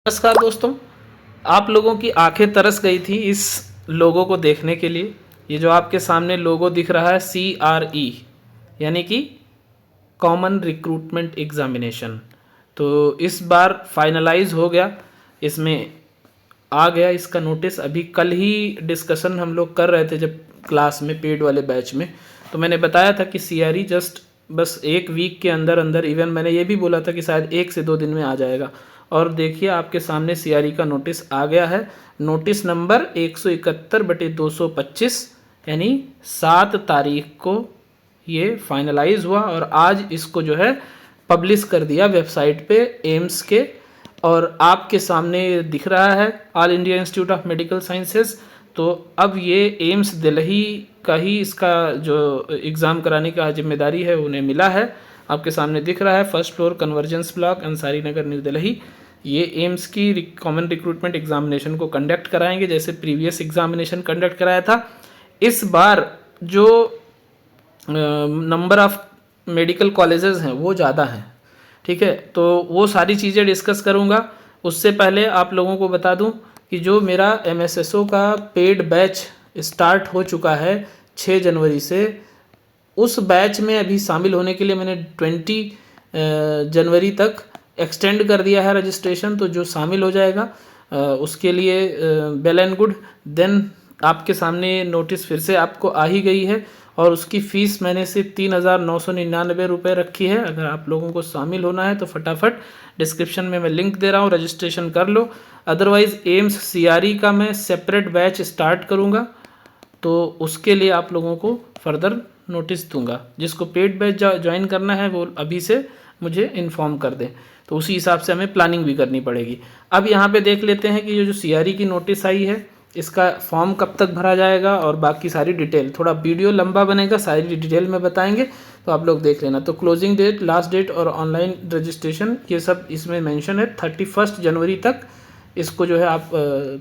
नमस्कार दोस्तों। आप लोगों की आंखें तरस गई थी इस लोगो को देखने के लिए। ये जो आपके सामने लोगो दिख रहा है CRE यानी कि कॉमन रिक्रूटमेंट एग्ज़ामिनेशन, तो इस बार फाइनलाइज हो गया। इसमें आ गया इसका नोटिस। अभी कल ही डिस्कशन हम लोग कर रहे थे जब क्लास में पेड वाले बैच में, तो मैंने बताया था कि CRE जस्ट बस एक वीक के अंदर अंदर, इवन मैंने ये भी बोला था कि शायद 1 से 2 दिन में आ जाएगा। और देखिए आपके सामने CRE का नोटिस आ गया है। नोटिस नंबर 171/225 यानी 7 तारीख को ये फाइनलाइज हुआ और आज इसको जो है पब्लिश कर दिया वेबसाइट पे एम्स के। और आपके सामने दिख रहा है all India institute of medical sciences. तो अब ये एम्स दिल्ली का ही इसका जो एग्ज़ाम कराने का जिम्मेदारी है उन्हें मिला है। आपके सामने दिख रहा है first floor convergence block Ansari Nagar new Delhi. ये एम्स की कॉमन रिक्रूटमेंट एग्जामिनेशन को कंडक्ट कराएंगे जैसे प्रीवियस एग्जामिनेशन कंडक्ट कराया था। इस बार जो नंबर ऑफ़ मेडिकल कॉलेजेस हैं वो ज़्यादा हैं, ठीक है, तो वो सारी चीज़ें डिस्कस करूँगा। उससे पहले आप लोगों को बता दूं कि जो मेरा MSSO का पेड बैच स्टार्ट हो चुका है 6 जनवरी से, उस बैच में अभी शामिल होने के लिए मैंने 20 जनवरी तक एक्सटेंड कर दिया है रजिस्ट्रेशन। तो जो शामिल हो जाएगा उसके लिए वेल एंड गुड। देन आपके सामने नोटिस फिर से आपको आ ही गई है और उसकी फ़ीस मैंने सिर्फ 3,999 रुपये रखी है। अगर आप लोगों को शामिल होना है तो फटाफट डिस्क्रिप्शन में मैं लिंक दे रहा हूँ, रजिस्ट्रेशन कर लो। अदरवाइज़ एम्स CRE का मैं सेपरेट बैच स्टार्ट करूँगा तो उसके लिए आप लोगों को फर्दर नोटिस दूंगा। जिसको पेड बैच ज्वाइन करना है वो अभी से मुझे इन्फॉर्म कर दें, तो उसी हिसाब से हमें प्लानिंग भी करनी पड़ेगी। अब यहाँ पे देख लेते हैं कि ये जो CRE की नोटिस आई है इसका फॉर्म कब तक भरा जाएगा और बाकी सारी डिटेल। थोड़ा वीडियो लंबा बनेगा, सारी डिटेल में बताएंगे, तो आप लोग देख लेना। तो क्लोजिंग डेट, लास्ट डेट और ऑनलाइन रजिस्ट्रेशन ये सब इसमें मेंशन है। 31 जनवरी तक इसको जो है आप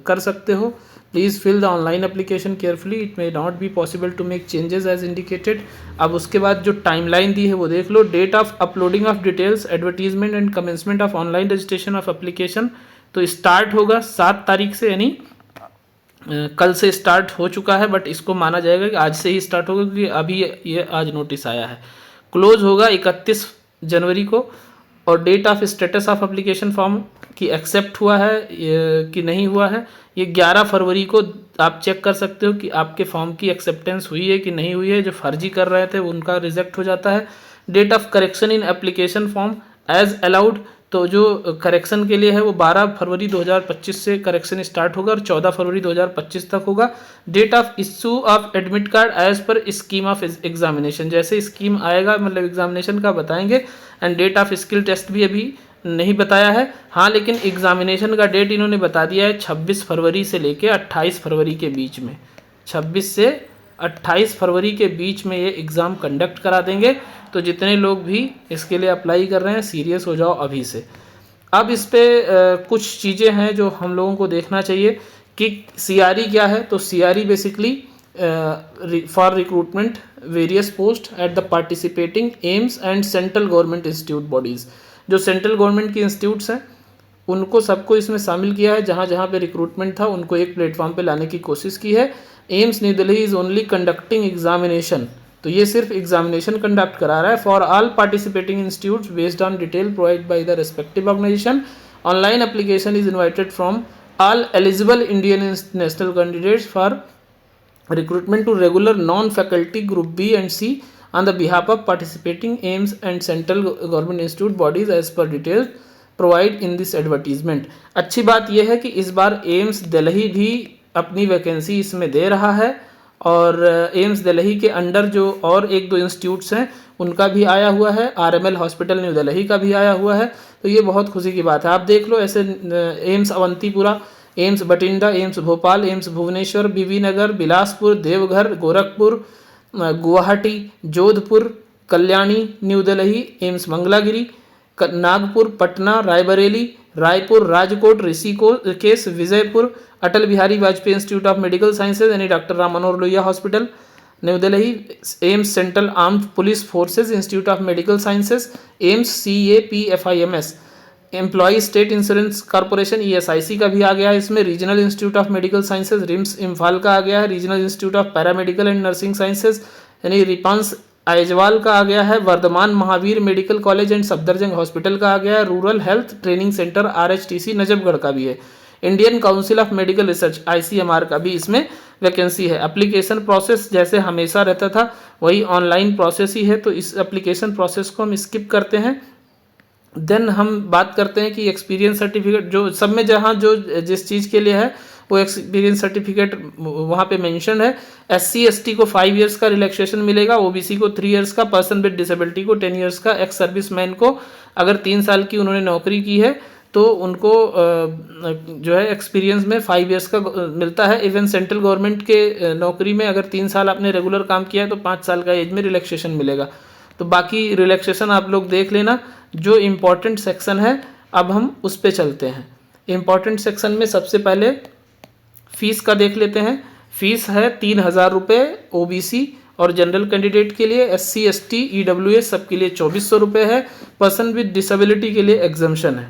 कर सकते हो। Please fill the online application carefully, it may not be possible to make changes as indicated. अब उसके बाद जो टाइमलाइन दी है वो देख लो। Date of uploading of details, advertisement and commencement of online registration of application. तो स्टार्ट होगा 7 तारीख से, यानी कल से स्टार्ट हो चुका है, बट इसको माना जाएगा कि आज से ही स्टार्ट होगा क्योंकि अभी ये आज नोटिस आया है। क्लोज होगा 31 जनवरी को। और date of status of application form की एक्सेप्ट हुआ है कि नहीं हुआ है, ये 11 फरवरी को आप चेक कर सकते हो कि आपके फॉर्म की एक्सेप्टेंस हुई है कि नहीं हुई है। जो फर्जी कर रहे थे उनका रिजेक्ट हो जाता है। Date of correction in application form as allowed, तो जो करेक्शन के लिए है वो 12 फरवरी 2025 से करेक्शन स्टार्ट होगा और 14 फरवरी 2025 तक होगा। Date of issue of admit card as per scheme of examination, जैसे स्कीम आएगा मतलब एग्जामिनेशन का बताएंगे। And date of skill test भी अभी नहीं बताया है, हाँ, लेकिन एग्जामिनेशन का डेट इन्होंने बता दिया है 26 फरवरी से लेके 28 फरवरी के बीच में। 26 से 28 फरवरी के बीच में ये एग्ज़ाम कंडक्ट करा देंगे। तो जितने लोग भी इसके लिए अप्लाई कर रहे हैं सीरियस हो जाओ अभी से। अब इस पर कुछ चीज़ें हैं जो हम लोगों को देखना चाहिए कि CRE क्या है। तो CRE basically for recruitment various post at the participating AIIMS and central government institute bodies. जो सेंट्रल गवर्नमेंट की इंस्टीट्यूट्स हैं उनको सबको इसमें शामिल किया है। जहाँ जहाँ पे रिक्रूटमेंट था उनको एक प्लेटफॉर्म पे लाने की कोशिश की है। AIIMS new Delhi is only conducting examination, तो ये सिर्फ एग्जामिनेशन कंडक्ट करा रहा है for all participating institutes based on detail provide by the respective organisation. Online application is invited from all eligible Indian national candidates for recruitment to regular non-faculty group B and C on the behalf of participating AIIMS and central government institute bodies as per details provide in this advertisement। अच्छी बात यह है कि इस बार AIIMS Delhi भी अपनी vacancy इसमें दे रहा है और एम्स दिल्ली के अंडर जो और 1-2 इंस्टीट्यूट्स हैं उनका भी आया हुआ है। RML हॉस्पिटल न्यू दिल्ली का भी आया हुआ है। तो ये बहुत खुशी की बात है। आप देख लो ऐसे AIIMS Awantipora, AIIMS Bathinda, AIIMS Bhopal, AIIMS Bhubaneswar, Bibi Nagar, Bilaspur, Deoghar, Gorakhpur, Guwahati, Jodhpur, Kalyani, new Delhi, AIIMS Mangalagiri, Nagpur, Patna, Raebareli, Raipur, Rajkot, Rishikesh, Vijaypur, Atal Bihari Vajpayee institute of medical sciences यानी doctor Ram Manohar Lohia hospital new Delhi, AIIMS central armed police forces institute of medical sciences, AIIMS CAPFIMS, employees state insurance corporation ESIC का भी आ गया है इसमें। Regional institute of medical sciences RIMS Imphal का आ गया है। Regional institute of paramedical and nursing sciences यानी रिपांस आइजवाल का आ गया है। Vardhman Mahavir medical college and Safdarjung hospital का आ गया है। Rural health training centre RHTC Najafgarh का भी है। Indian council of medical research ICMR का भी इसमें वैकेंसी है। एप्लीकेशन प्रोसेस जैसे हमेशा रहता था वही ऑनलाइन प्रोसेस ही है, तो इस एप्लीकेशन प्रोसेस को हम स्किप करते हैं। देन हम बात करते हैं कि एक्सपीरियंस सर्टिफिकेट जो सब में जहाँ जो जिस चीज़ के लिए है वो एक्सपीरियंस सर्टिफिकेट वहाँ पे मेंशन है। SC ST को 5 इयर्स का रिलैक्सेशन मिलेगा, OBC को 3 इयर्स का, पर्सन विद डिसेबिलिटी को 10 इयर्स का, एक्स सर्विस मैन को अगर 3 साल की उन्होंने नौकरी की है तो उनको जो है एक्सपीरियंस में 5 इयर्स का मिलता है। इवन सेंट्रल गवर्नमेंट के नौकरी में अगर 3 साल आपने रेगुलर काम किया है तो 5 साल का एज में रिलैक्सेशन मिलेगा। तो बाकी रिलैक्सेशन आप लोग देख लेना। जो इम्पॉर्टेंट सेक्शन है अब हम उस पे चलते हैं। इम्पॉर्टेंट सेक्शन में सबसे पहले फ़ीस का देख लेते हैं। फ़ीस है 3,000 रुपये OBC और जनरल कैंडिडेट के लिए, SC ST EWS सबके लिए 2,400 रुपये है। पर्सन विद डिसेबिलिटी के लिए एग्जम्पशन है।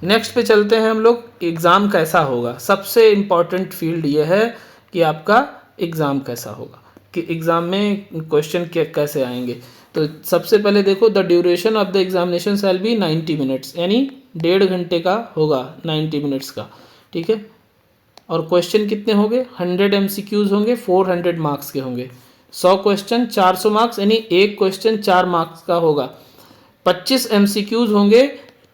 नेक्स्ट पे चलते हैं हम लोग, एग्ज़ाम कैसा होगा। सबसे इम्पॉर्टेंट फील्ड ये है कि आपका एग्ज़ाम कैसा होगा, कि एग्ज़ाम में क्वेश्चन कैसे आएंगे। तो सबसे पहले देखो, the duration of the examination shall be 90 minutes, यानी 1.5 घंटे का होगा, 90 मिनट्स का, ठीक है। और क्वेश्चन कितने होंगे, 100 MCQs होंगे, 400 मार्क्स के होंगे। 100 क्वेश्चन 400 मार्क्स, यानी एक क्वेश्चन 4 मार्क्स का होगा। 25 MCQs होंगे,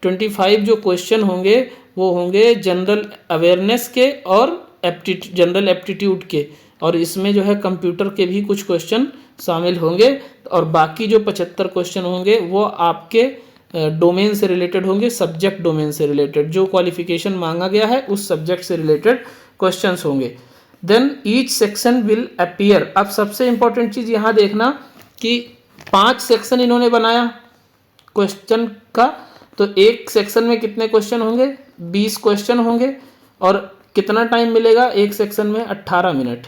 25 जो क्वेश्चन होंगे वो होंगे जनरल अवेयरनेस के और जनरल एप्टीट्यूड के, और इसमें जो है कंप्यूटर के भी कुछ क्वेश्चन शामिल होंगे। और बाकी जो 75 क्वेश्चन होंगे वो आपके डोमेन से रिलेटेड होंगे, सब्जेक्ट डोमेन से रिलेटेड, जो क्वालिफिकेशन मांगा गया है उस सब्जेक्ट से रिलेटेड क्वेश्चंस होंगे। Then each section will appear. अब सबसे इंपॉर्टेंट चीज़ यहाँ देखना कि 5 सेक्शन इन्होंने बनाया क्वेश्चन का, तो एक सेक्शन में कितने क्वेश्चन होंगे, 20 क्वेश्चन होंगे, और कितना टाइम मिलेगा एक सेक्शन में, 18 मिनट।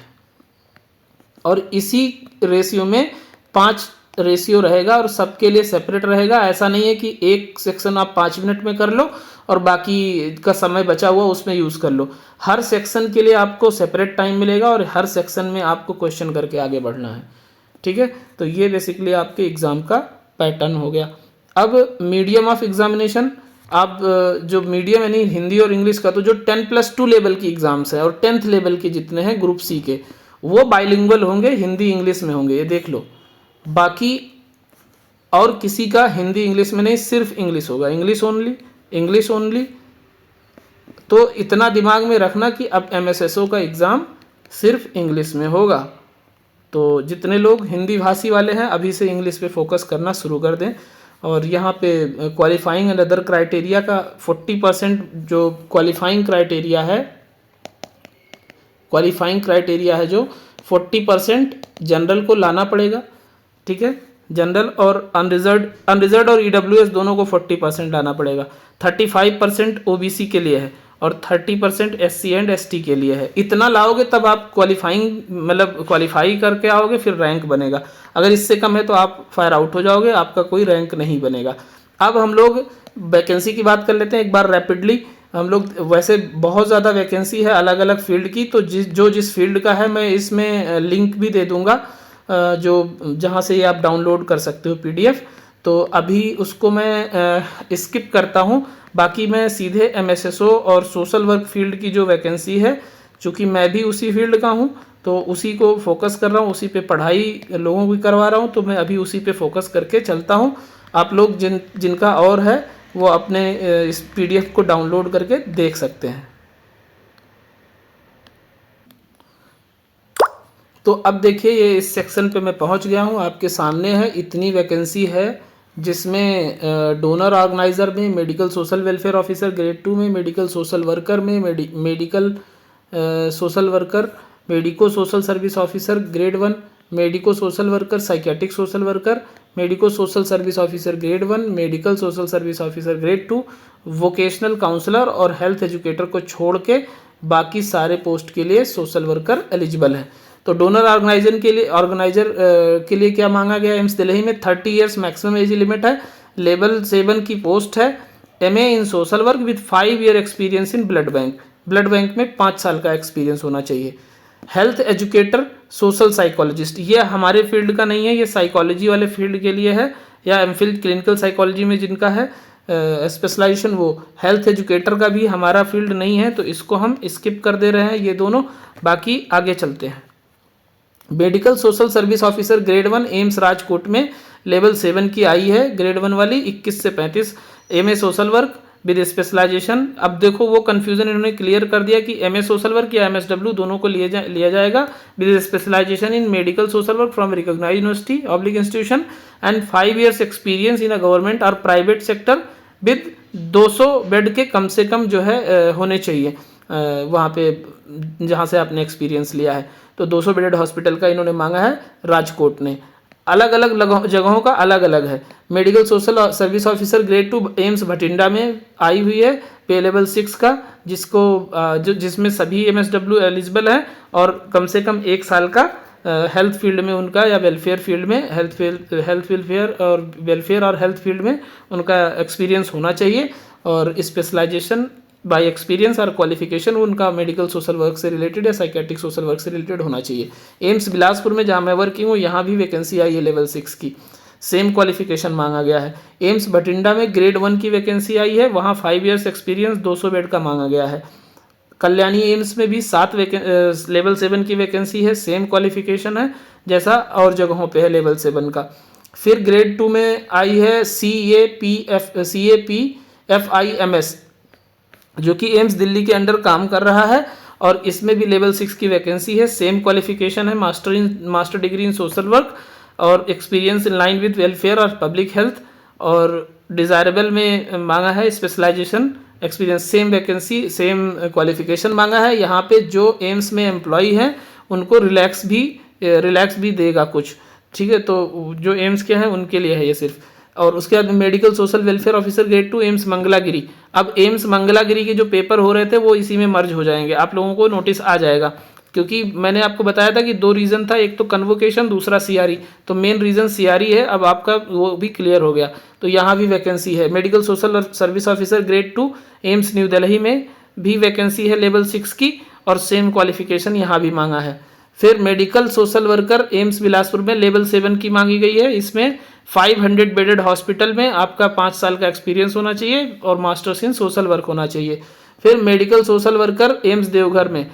और इसी रेशियो में 5 रेशियो रहेगा और सबके लिए सेपरेट रहेगा। ऐसा नहीं है कि एक सेक्शन आप 5 मिनट में कर लो और बाकी का समय बचा हुआ उसमें यूज़ कर लो। हर सेक्शन के लिए आपको सेपरेट टाइम मिलेगा और हर सेक्शन में आपको क्वेश्चन करके आगे बढ़ना है, ठीक है। तो ये बेसिकली आपके एग्ज़ाम का पैटर्न हो गया। अब मीडियम ऑफ एग्जामिनेशन, आप जो मीडियम यानी हिंदी और इंग्लिश का, तो जो 10+2 लेवल की एग्ज़ाम्स है और 10th लेवल के जितने हैं ग्रुप C के, वो बाइलिंगुअल होंगे, हिंदी इंग्लिश में होंगे, ये देख लो। बाकी और किसी का हिंदी इंग्लिश में नहीं, सिर्फ इंग्लिश होगा, इंग्लिश ओनली, इंग्लिश ओनली। तो इतना दिमाग में रखना कि अब MSSO का एग्ज़ाम सिर्फ इंग्लिश में होगा। तो जितने लोग हिंदी भाषी वाले हैं अभी से इंग्लिश पे फोकस करना शुरू कर दें। और यहाँ पे क्वालिफाइंग एंड अदर क्राइटेरिया का 40% जो क्वालिफाइंग क्राइटेरिया है जो 40% जनरल को लाना पड़ेगा, ठीक है। जनरल और अनरिजर्व और EWS दोनों को 40% लाना पड़ेगा। 35% OBC के लिए है और 30% SC एंड ST के लिए है। इतना लाओगे तब आप क्वालिफाई करके आओगे, फिर रैंक बनेगा। अगर इससे कम है तो आप फायर आउट हो जाओगे, आपका कोई रैंक नहीं बनेगा। अब हम लोग वैकेंसी की बात कर लेते हैं एक बार रैपिडली। हम लोग वैसे बहुत ज़्यादा वैकेंसी है अलग अलग फील्ड की, तो जिस फील्ड का है मैं इसमें लिंक भी दे दूँगा, जो जहाँ से ये आप डाउनलोड कर सकते हो PDF। तो अभी उसको मैं स्किप करता हूँ। बाकी मैं सीधे MSSO और सोशल वर्क फील्ड की जो वैकेंसी है, चूँकि मैं भी उसी फील्ड का हूँ तो उसी को फोकस कर रहा हूँ, उसी पे पढ़ाई लोगों की करवा रहा हूँ, तो मैं अभी उसी पे फोकस करके चलता हूँ। आप लोग जिनका और है वो अपने इस PDF को डाउनलोड करके देख सकते हैं। तो अब देखिए ये इस सेक्शन पे मैं पहुंच गया हूं, आपके सामने है। इतनी वैकेंसी है जिसमें डोनर ऑर्गेनाइज़र में, medical social welfare officer grade 2 में, मेडिकल सोशल वर्कर में, medical social worker, medico social service officer grade 1, medico social worker, psychiatric social worker, medico social service officer grade 1, medical social service officer grade 2, vocational counsellor और health educator को छोड़ के बाकी सारे post के लिए social worker eligible हैं। तो डोनर ऑर्गेनाइजर के लिए क्या मांगा गया है एम्स दिल्ली में, 30 इयर्स मैक्सिमम एज लिमिट है। लेवल 7 की पोस्ट है MA in social work with 5 year experience in blood bank. Blood bank में 5 साल का एक्सपीरियंस होना चाहिए। हेल्थ एजुकेटर सोशल साइकोलॉजिस्ट, ये हमारे फील्ड का नहीं है, ये साइकोलॉजी वाले फील्ड के लिए है, या एमफिल क्लिनिकल साइकोलॉजी में जिनका है स्पेशलाइजेशन, वो हेल्थ एजुकेटर का भी हमारा फील्ड नहीं है, तो इसको हम स्किप कर दे रहे हैं ये दोनों। बाकी आगे चलते हैं। Medical social service officer grade 1 AIIMS Rajkot में लेवल 7 की आई है, ग्रेड 1 वाली 21 से 35। MA social work with specialisation. अब देखो वो कन्फ्यूजन इन्होंने क्लियर कर दिया कि MA सोशल वर्क या MSW दोनों को लिया जाएगा with specialisation in medical social work from recognised university oblique institution and 5 years experience in a government और प्राइवेट सेक्टर विद 200 बेड के कम से कम जो है होने चाहिए वहाँ पे जहाँ से आपने एक्सपीरियंस लिया है। तो 200 बेडेड हॉस्पिटल का इन्होंने मांगा है राजकोट ने। अलग अलग जगहों का अलग अलग है। Medical social service officer grade 2 AIIMS Bathinda में आई हुई है, पे लेवल 6 का, जिसमें सभी MSW एलिजिबल है और कम से कम 1 साल का हेल्थ फील्ड में उनका या वेलफेयर फील्ड में वेलफेयर और हेल्थ फील्ड में उनका एक्सपीरियंस होना चाहिए और स्पेशलाइजेशन बाय एक्सपीरियंस और क्वालिफिकेशन उनका मेडिकल सोशल वर्क से रिलेटेड या साइकेट्रिक सोशल वर्क से रिलेटेड होना चाहिए। एम्स बिलासपुर में जहाँ मैं वर्किंग हूँ यहाँ भी वैकेंसी आई है लेवल 6 की, सेम क्वालिफिकेशन मांगा गया है। एम्स भटिंडा में ग्रेड 1 की वैकेंसी आई है, वहाँ 5 ईयर्स एक्सपीरियंस 200 बेड का मांगा गया है। कल्याणी एम्स में भी 7 लेवल 7 की वैकेंसी है, सेम क्वालिफिकेशन है जैसा और जगहों पे है लेवल 7 का। फिर ग्रेड 2 में आई है CAPFIMS जो कि एम्स दिल्ली के अंडर काम कर रहा है और इसमें भी लेवल 6 की वैकेंसी है, सेम क्वालिफिकेशन है, master degree in social work और experience in line with welfare और पब्लिक हेल्थ, और डिज़ायरेबल में मांगा है specialisation experience. Same vacancy same qualification मांगा है। यहाँ पे जो एम्स में एम्प्लॉय हैं उनको रिलैक्स भी देगा कुछ, ठीक है। तो जो एम्स के हैं उनके लिए है ये सिर्फ। और उसके बाद medical social welfare officer grade 2 AIIMS Mangalagiri. अब एम्स मंगलागिरी के जो पेपर हो रहे थे वो इसी में मर्ज हो जाएंगे, आप लोगों को नोटिस आ जाएगा, क्योंकि मैंने आपको बताया था कि 2 रीज़न था, एक तो कन्वोकेशन, दूसरा CRE। तो मेन रीज़न CRE है, अब आपका वो भी क्लियर हो गया। तो यहाँ भी वैकेंसी है। Medical social service officer grade 2 AIIMS new Delhi में भी वैकेंसी है लेवल 6 की और सेम क्वालिफिकेशन यहाँ भी मांगा है। फिर medical social worker AIIMS Bilaspur में लेवल 7 की मांगी गई है। इसमें 500 बेडेड हॉस्पिटल में आपका 5 साल का एक्सपीरियंस होना चाहिए और मास्टर्स इन सोशल वर्क होना चाहिए। फिर medical social worker AIIMS Deoghar में,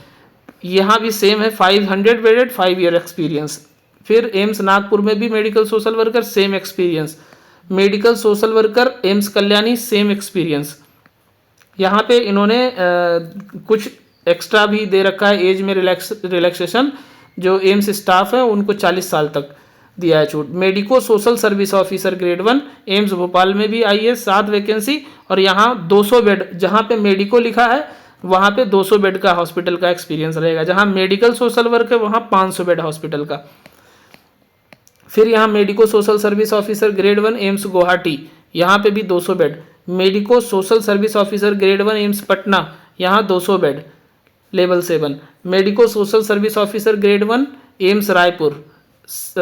यहाँ भी सेम है, 500 बेडेड 5 ईयर एक्सपीरियंस। फिर एम्स नागपुर में भी medical social worker same experience. Medical social worker AIIMS Kalyani same experience. यहाँ पे इन्होंने कुछ एक्स्ट्रा भी दे रखा है, एज में रिलैक्सेशन, जो एम्स स्टाफ है उनको 40 साल तक दिया है छूट। Medico social service officer grade 1 AIIMS Bhopal में भी आई है, 7 वैकेंसी और यहाँ 200 बेड, जहाँ पे मेडिको लिखा है वहाँ पे 200 बेड का हॉस्पिटल का एक्सपीरियंस रहेगा, जहाँ मेडिकल सोशल वर्क है वहाँ 500 बेड हॉस्पिटल का। फिर यहाँ medico social service officer grade 1 AIIMS Guwahati, यहाँ पे भी 200 bed. Medico social service officer grade 1 AIIMS Patna, यहाँ 200 bed level 7। Medico social service officer grade 1 AIIMS Raipur,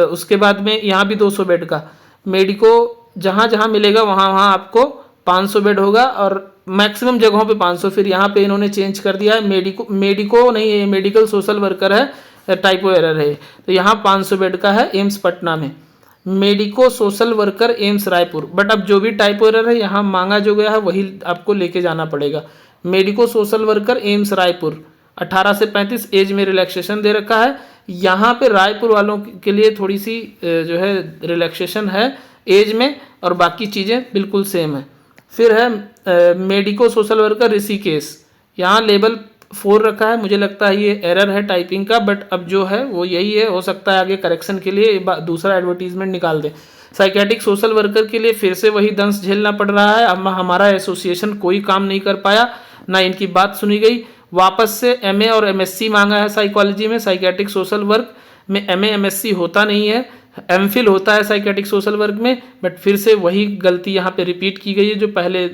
उसके बाद में यहाँ भी 200 बेड का। मेडिको जहाँ जहाँ मिलेगा वहाँ वहाँ आपको 500 बेड होगा और मैक्सिमम जगहों पे 500। फिर यहाँ पे इन्होंने चेंज कर दिया है, मेडिको नहीं है, मेडिकल सोशल वर्कर है, टाइपो एरर है। तो यहाँ 500 बेड का है एम्स पटना में। Medico social worker AIIMS Raipur, but अब जो भी टाइपो एरर है यहाँ मांगा जो गया है वही आपको लेके जाना पड़ेगा। Medico social worker AIIMS Raipur 18 से 35 एज में रिलैक्सेशन दे रखा है। यहाँ पे रायपुर वालों के लिए थोड़ी सी जो है रिलैक्सेशन है एज में, और बाकी चीज़ें बिल्कुल सेम है। फिर है मेडिको सोशल वर्कर ऋषिकेश, यहाँ लेवल 4 रखा है। मुझे लगता है ये एरर है टाइपिंग का, बट अब जो है वो यही है, हो सकता है आगे करेक्शन के लिए दूसरा एडवर्टीजमेंट निकाल दे। साइकेट्रिक सोशल वर्कर के लिए फिर से वही दंश झेलना पड़ रहा है। अब हमारा एसोसिएशन कोई काम नहीं कर पाया, ना इनकी बात सुनी गई। वापस से MA और MSc मांगा है साइकोलॉजी में। साइकेट्रिक सोशल वर्क में MA MSc होता नहीं है, MPhil होता है साइकेट्रिक सोशल वर्क में, बट फिर से वही गलती यहाँ पे रिपीट की गई है जो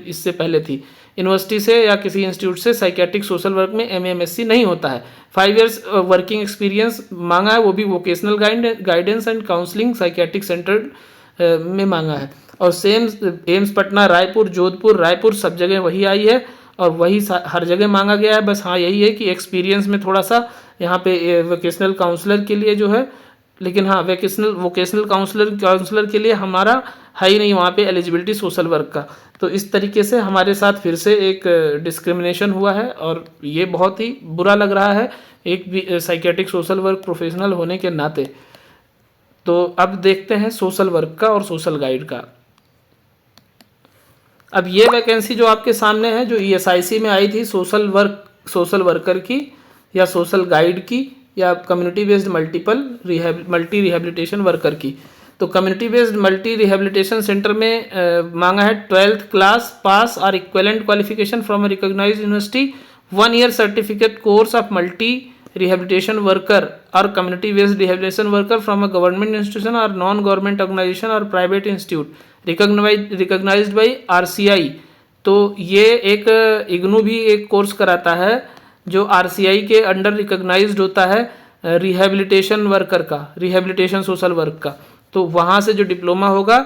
इससे पहले थी। यूनिवर्सिटी से या किसी इंस्टीट्यूट से साइकेट्रिक सोशल वर्क में MA MSc नहीं होता है। 5 इयर्स वर्किंग एक्सपीरियंस मांगा है, वो भी vocational guidance and counselling psychiatric centre में मांगा है। और सेम एम्स पटना, रायपुर, जोधपुर, रायपुर सब जगह वही आई है और वही हर जगह मांगा गया है। बस हाँ यही है कि एक्सपीरियंस में थोड़ा सा यहाँ पे वोकेशनल काउंसलर के लिए जो है, लेकिन हाँ वोकेशनल काउंसलर के लिए हमारा है ही नहीं वहाँ पे एलिजिबिलिटी सोशल वर्क का। तो इस तरीके से हमारे साथ फिर से एक डिस्क्रिमिनेशन हुआ है और ये बहुत ही बुरा लग रहा है एक भी साइकेट्रिक सोशल वर्क प्रोफेशनल होने के नाते। तो अब देखते हैं सोशल वर्क का और सोशल गाइड का। अब ये वैकेंसी जो आपके सामने है, जो ESIC में आई थी सोशल वर्कर की या सोशल गाइड की या community based multi rehabilitation worker की, तो community based multi rehabilitation centre में मांगा है 12th क्लास पास और equivalent qualification from a recognised university, 1 year certificate course of multi rehabilitation worker और community based rehabilitation worker from a government institution और non government organisation और private institute recognised by RCI। तो ये एक इग्नू भी एक course कराता है जो RCI के अंडर रिकॉग्नाइज्ड होता है रिहेबिलिटेशन वर्कर का, रिहेबिलिटेशन सोशल वर्क का। तो वहाँ से जो डिप्लोमा होगा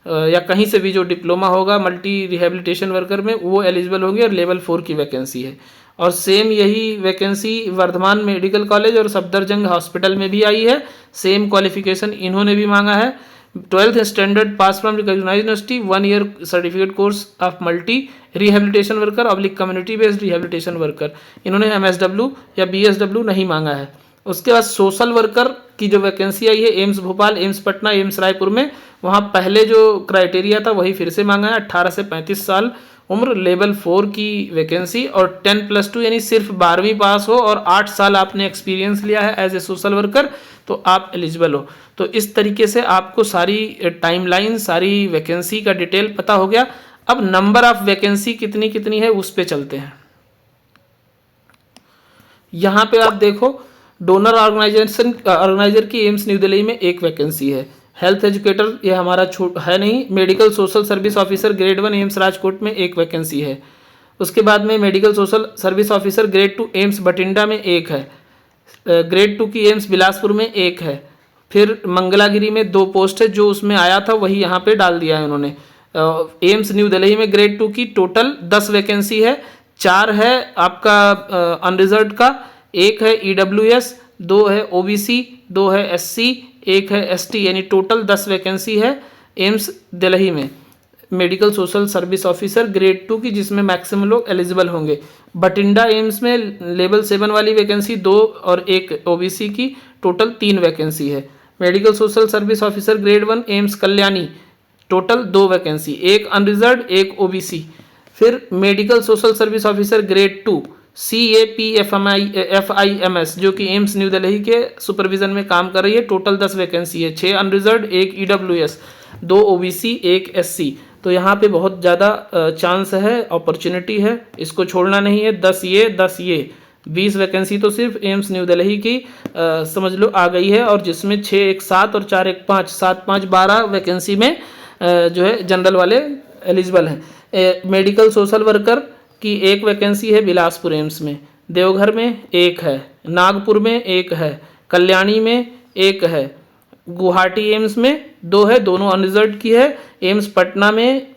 या कहीं से भी जो डिप्लोमा होगा मल्टी रिहेबिलिटेशन वर्कर में, वो एलिजिबल होंगे और लेवल 4 की वैकेंसी है। और सेम यही वैकेंसी वर्धमान मेडिकल कॉलेज और सफदरजंग हॉस्पिटल में भी आई है। सेम क्वालिफिकेशन इन्होंने भी मांगा है, 12th standard pass from recognised university, 1 year certificate course of multi rehabilitation worker oblique community based rehabilitation worker. इन्होंने MSW या BSW नहीं मांगा है। उसके बाद सोशल वर्कर की जो वैकेंसी आई है AIIMS Bhopal, AIIMS Patna, AIIMS Raipur में, वहाँ पहले जो क्राइटेरिया था वही फिर से मांगा है, 18 से 35 साल उम्र, लेवल 4 की वैकेंसी और 10+2 यानी सिर्फ 12वीं पास हो और 8 साल आपने एक्सपीरियंस लिया है एज ए सोशल वर्कर तो आप एलिजिबल हो। तो इस तरीके से आपको सारी टाइमलाइन, सारी वैकेंसी का डिटेल पता हो गया। अब नंबर ऑफ वैकेंसी कितनी कितनी है उस पे चलते हैं। यहाँ पे आप देखो डोनर ऑर्गेनाइजर की एम्स न्यू दिल्ली में एक वैकेंसी है। हेल्थ एजुकेटर ये हमारा है नहीं। Medical social service officer grade 1 AIIMS Rajkot में एक वैकेंसी है। उसके बाद में medical social service officer grade 2 AIIMS Bathinda में एक है। ग्रेड 2 की एम्स बिलासपुर में एक है। फिर मंगलागिरी में 2 पोस्ट है, जो उसमें आया था वही यहाँ पे डाल दिया है उन्होंने। एम्स न्यू दिल्ली में ग्रेड 2 की टोटल 10 वैकेंसी है। 4 है आपका अनरिजर्व का, 1 है EWS, 2 है OBC, 2 है SC, 1 है ST, यानी टोटल 10 वैकेंसी है एम्स दिल्ली में medical social service officer grade 2 की, जिसमें मैक्सिमम लोग एलिजिबल होंगे। बठिंडा एम्स में लेवल 7 वाली वैकेंसी 2 और 1 OBC की, टोटल 3 वैकेंसी है। Medical social service officer grade 1 AIIMS Kalyani, total 2 vacancy, 1 unreserved, 1 OBC। फिर medical social service officer grade 2 CAPFIMS जो कि एम्स न्यू दिल्ली के सुपरविजन में काम कर रही है, टोटल 10 वैकेंसी है, 6 अनरिजर्व, 1 EWS, 2 OBC, 1 SC। तो यहाँ पे बहुत ज़्यादा चांस है, अपॉर्चुनिटी है, इसको छोड़ना नहीं है। 10 ये 10 ये 20 वैकेंसी तो सिर्फ एम्स न्यू दिल्ली की समझ लो आ गई है, और जिसमें 6 1 7 और 4 1 5 7 5 12 वैकेंसी में जो है जनरल वाले एलिजिबल हैं। मेडिकल सोशल वर्कर की 1 वैकेंसी है बिलासपुर एम्स में, देवघर में 1 है, नागपुर में 1 है, कल्याणी में 1 है, गुवाहाटी एम्स में 2 है, दोनों अनरिजर्व की है। एम्स पटना में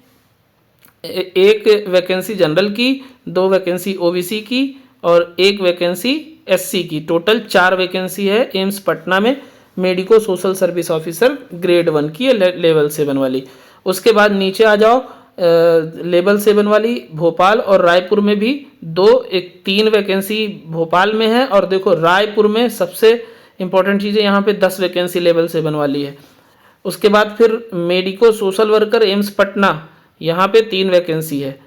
1 वैकेंसी जनरल की, 2 वैकेंसी OBC की और 1 वैकेंसी SC की, टोटल 4 वैकेंसी है एम्स पटना में medico social service officer grade 1 की है, लेवल 7 वाली। उसके बाद नीचे आ जाओ, लेवल 7 वाली भोपाल और रायपुर में भी 3 वैकेंसी भोपाल में है, और देखो रायपुर में सबसे इंपॉर्टेंट चीज़ है, यहाँ पे 10 वैकेंसी लेवल 7 वाली है। उसके बाद फिर medico social worker AIIMS Patna, यहाँ पे 3 वैकेंसी है।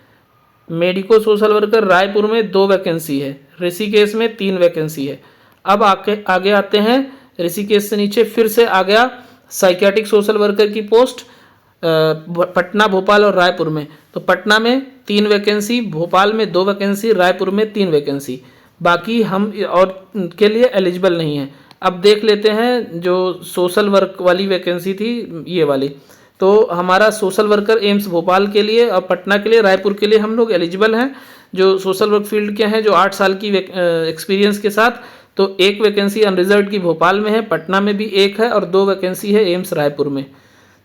मेडिको सोशल वर्कर रायपुर में 2 वैकेंसी है, ऋषिकेश में 3 वैकेंसी है। अब आगे आते हैं, ऋषिकेश से नीचे फिर से आ गया साइकियाट्रिक सोशल वर्कर की पोस्ट पटना, भोपाल और रायपुर में। तो पटना में 3 वैकेंसी, भोपाल में 2 वैकेंसी, रायपुर में 3 वैकेंसी, बाकी हम और के लिए एलिजिबल नहीं है। अब देख लेते हैं जो सोशल वर्क वाली वैकेंसी थी ये वाली, तो हमारा सोशल वर्कर एम्स भोपाल के लिए और पटना के लिए, रायपुर के लिए हम लोग एलिजिबल हैं जो सोशल वर्क फील्ड के हैं, जो 8 साल की एक्सपीरियंस के साथ। तो 1 वैकेंसी अनरिजर्व की भोपाल में है, पटना में भी 1 है और 2 वैकेंसी है एम्स रायपुर में।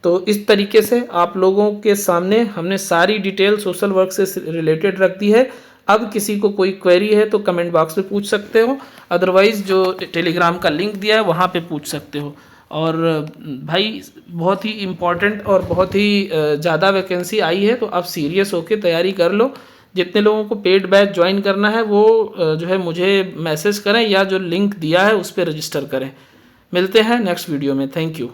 तो इस तरीके से आप लोगों के सामने हमने सारी डिटेल सोशल वर्क से रिलेटेड रख दी है। अब किसी को कोई क्वेरी है तो कमेंट बॉक्स में पूछ सकते हो, अदरवाइज़ जो टेलीग्राम का लिंक दिया है वहाँ पे पूछ सकते हो। और भाई बहुत ही इम्पॉर्टेंट और बहुत ही ज़्यादा वैकेंसी आई है, तो आप सीरियस होकर तैयारी कर लो। जितने लोगों को पेड बैच ज्वाइन करना है वो जो है मुझे मैसेज करें या जो लिंक दिया है उस पर रजिस्टर करें। मिलते हैं नेक्स्ट वीडियो में। Thank you.